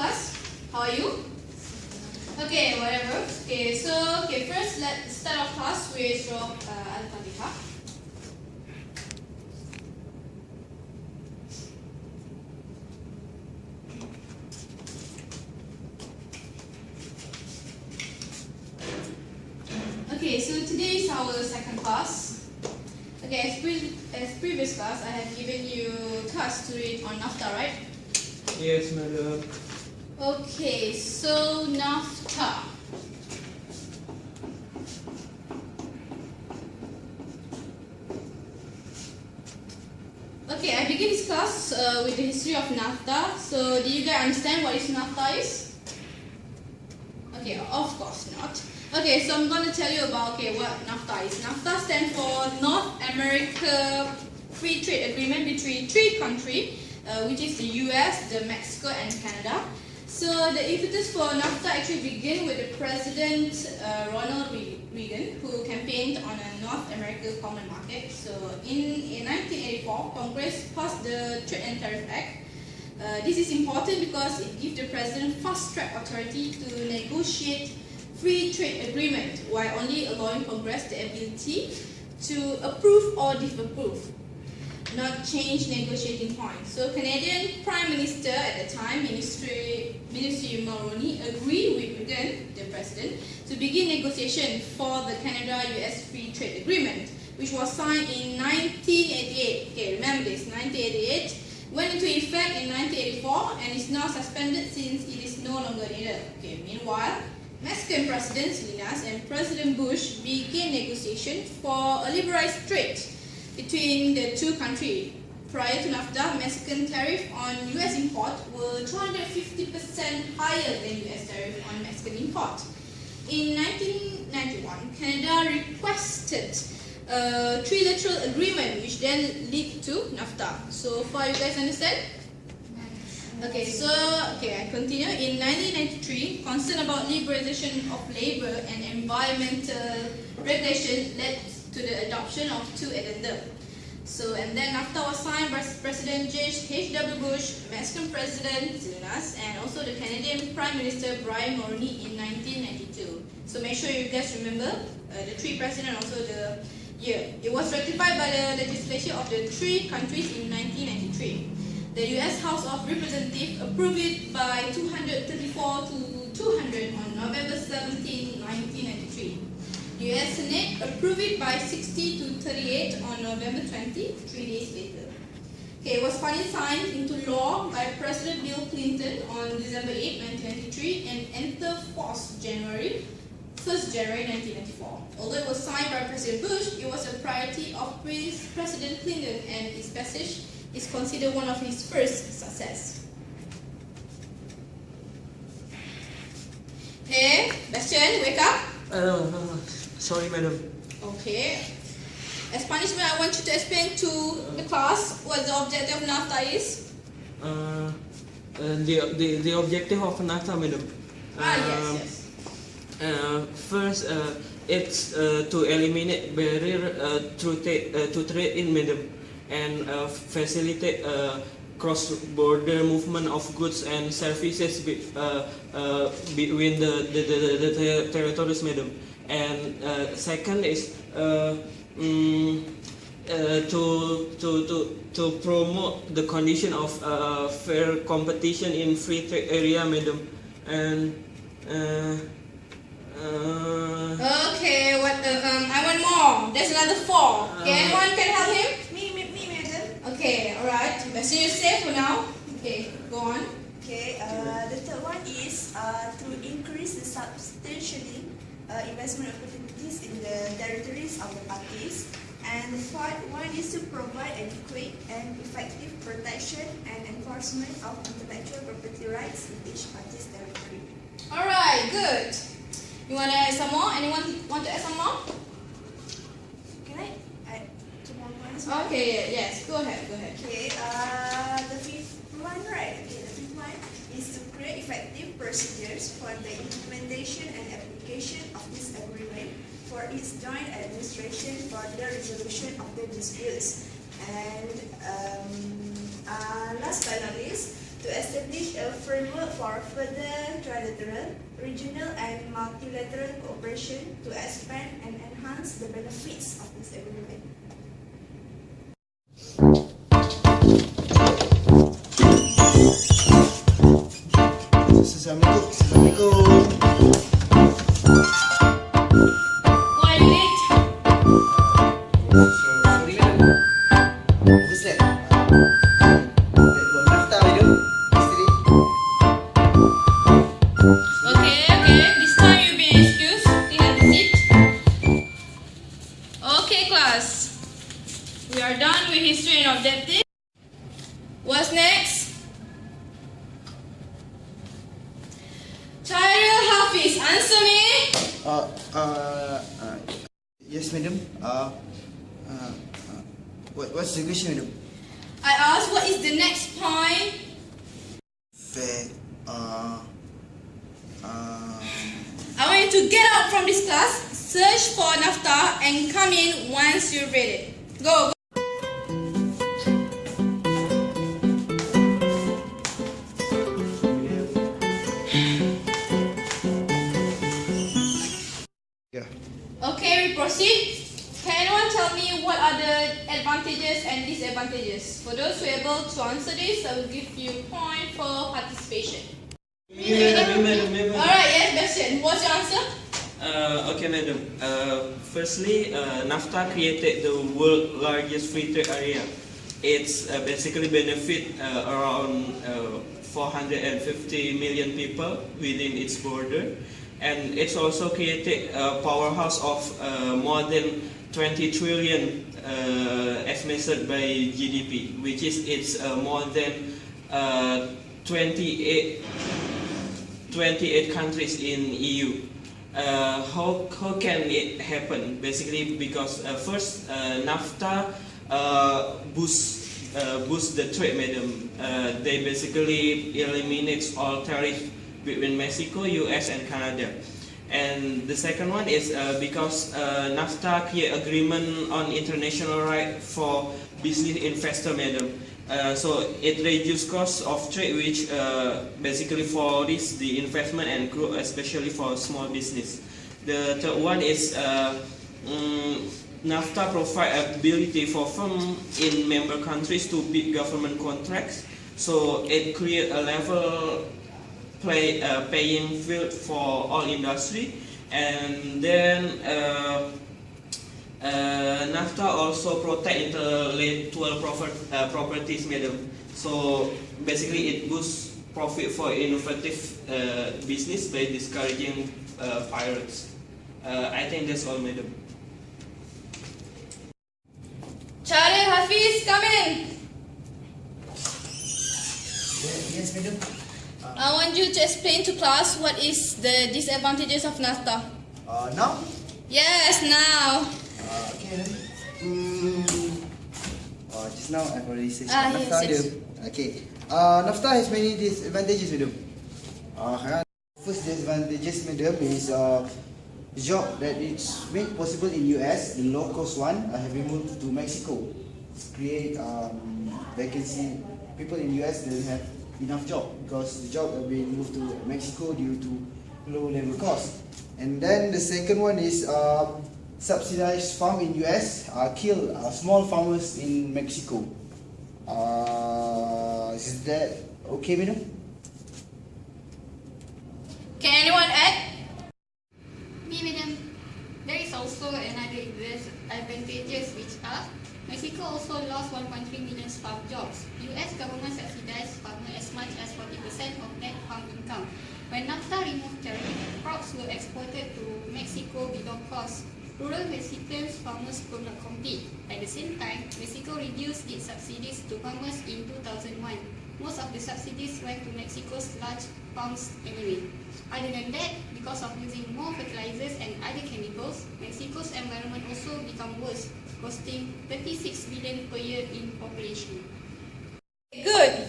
class? How are you? Okay, whatever. Okay, so first let's start off class with Al-Fatiha. Okay, so today is our second class. Okay, as previous class, I have given you task to read on NAFTA, right? Yes, madam. Okay, so NAFTA. Okay, I begin this class with the history of NAFTA. So, do you guys understand what NAFTA is? Okay, of course not. Okay, so I'm going to tell you about what NAFTA is. NAFTA stands for North America Free Trade Agreement between three countries, which is the US, the Mexico, and Canada. So the impetus for NAFTA actually began with the President Ronald Reagan, who campaigned on a North America Common Market. So in 1984, Congress passed the Trade and Tariff Act. This is important because it gives the President fast-track authority to negotiate free trade agreement while only allowing Congress the ability to approve or disapprove, not change negotiating points. So Canadian Prime Minister at the time, Minister Mulroney, agreed with Reagan, the President, to begin negotiation for the Canada-US Free Trade Agreement, which was signed in 1988. Okay, remember this, 1988. Went into effect in 1984 and is now suspended since it is no longer needed. Okay, meanwhile, Mexican President Salinas and President Bush began negotiations for a liberalized trade between the two countries. Prior to NAFTA, Mexican tariff on US import were 250% higher than US tariff on Mexican import. In 1991, Canada requested a trilateral agreement which then led to NAFTA. So far you guys understand? Okay, so I continue. In 1993, concern about liberalization of labor and environmental regulation led to the adoption of two addendums. So, and then NAFTA was signed by President George H.W. Bush, Mexican President Salinas, and also the Canadian Prime Minister Brian Mulroney in 1992. So make sure you guys remember the three presidents and also the year. It was ratified by the legislature of the three countries in 1993. The U.S. House of Representatives approved it by 234 to 200 on November 17, 1993. The U.S. Senate approved it by 60 to 38 on November 20, 3 days later. Okay, it was finally signed into law by President Bill Clinton on December 8, 1993 and entered force 1st January 1994. Although it was signed by President Bush, it was a priority of President Clinton and its passage is considered one of his first success. Hey, Bastian, wake up. Sorry, madam. Okay. As punishment, I want you to explain to the class what the objective of NAFTA is. The objective of NAFTA, madam. Yes. First, it's to eliminate barrier to trade in, madam, and facilitate cross-border movement of goods and services between the territories, madam. And second is to promote the condition of fair competition in free trade area, madam. And okay, I want more. There's another 4. Okay, anyone can help him? Me, madam. Okay, alright. So you're safe for now. Okay, go on. Okay, the third one is to increase the substantially investment opportunities in the territories of the parties. And the fourth one is to provide adequate and effective protection and enforcement of intellectual property rights in each party's territory. Alright, good. You want to add some more? Anyone want to add some more? Can I add 2 more ones? Okay, yes, go ahead. Okay, the fifth one, right? Okay, the fifth one is to create effective procedures for the implementation and application of this agreement for its joint administration for the resolution of the disputes. And last but not least, to establish a framework for further trilateral, regional and multilateral cooperation to expand and enhance the benefits of this agreement. Assalamualaikum. Why late? Sorry madam. Who's that? That buat NAFTA madam. Yesterday. Okay, this time you've been excused. You have a seat. Okay, class. We are done with history and objective. What's next? Chairil Hafiz, answer me. Yes madam. What's the question madam? I asked what is the next point? Fair. I want you to get out from this class, search for NAFTA and come in once you've read it. Go. Yeah. Okay, we proceed. Can anyone tell me what are the advantages and disadvantages? For those who are able to answer this, I will give you a point for participation. Madam. Alright, yes, Bastian. What's your answer? Okay, madam. Firstly, NAFTA created the world's largest free trade area. It's basically benefit around 450 million people within its border, and it's also created a powerhouse of more than 20 trillion as measured by GDP, which is more than 28 countries in EU. How can it happen? Basically, because first NAFTA boost the trade, madam. They basically eliminates all tariff between Mexico, US, and Canada. And the second one is because NAFTA create agreement on international right for business investor, madam. So it reduces cost of trade, which basically for this the investment and growth, especially for small business. The third one is NAFTA provide ability for firms in member countries to bid government contracts. So it create a level paying field for all industry. And then NAFTA also protect intellectual properties, madam. So basically it boosts profit for innovative business by discouraging pirates. I think that's all, madam. Chairil Hafiz, come in. Yes madam. I want you to explain to class what is the disadvantages of NAFTA. Now. Yes, now. Okay madam. Just now I've already said Yes, NAFTA. yes. Okay. NAFTA has many disadvantages, madam. First disadvantages, madam, is job that it's made possible in US, the low cost one, have been moved to Mexico. Create vacancy. People in US don't have enough job because the job have been moved to Mexico due to low labor cost. And then the second one is subsidized farm in US kill small farmers in Mexico. Is that okay, madam? Can anyone add? Me, madam. There is also another disadvantages which are Mexico also lost 1.3 million farm jobs. US government subsidized farmers as much as 40% of net farm income. When NAFTA removed tariff, crops were exported to Mexico below cost. Rural Mexican farmers could not compete. At the same time, Mexico reduced its subsidies to farmers in 2001. Most of the subsidies went to Mexico's large farms anyway. Other than that, because of using more fertilizers and other chemicals, Mexico's environment also become worse, costing 36 billion per year in population. Good.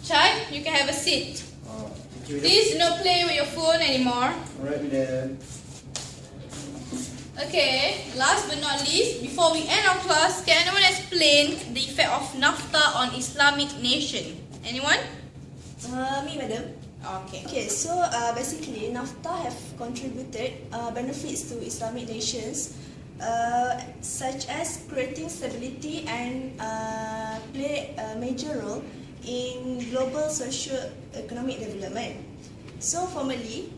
Chad, you can have a seat. Thank you, madam. Please do not play with your phone anymore. Alright, madam. Okay, last but not least, before we end our class, can anyone explain the effect of NAFTA on Islamic nation? Anyone? Me, madam. Okay. Okay, so basically NAFTA have contributed benefits to Islamic nations such as creating stability and play a major role in global socio-economic development. So formally,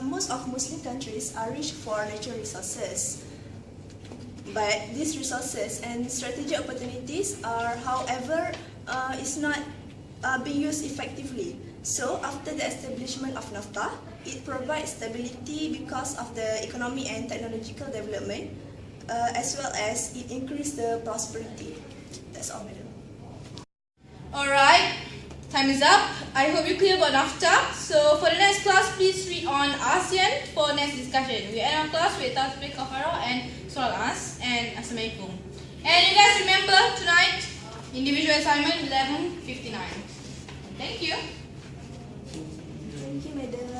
most of Muslim countries are rich for natural resources. But these resources and strategic opportunities are, however, is not being used effectively. So, after the establishment of NAFTA, it provides stability because of the economic and technological development, as well as it increased the prosperity. That's all, madam. Alright, time is up. I hope you clear about NAFTA. So, for the next class, please read on ASEAN for next discussion. We end our class with Tasbih Kafaro and Soal As and Assalamualaikum. And you guys remember tonight, individual assignment 11:59. Thank you. Thank you, madam.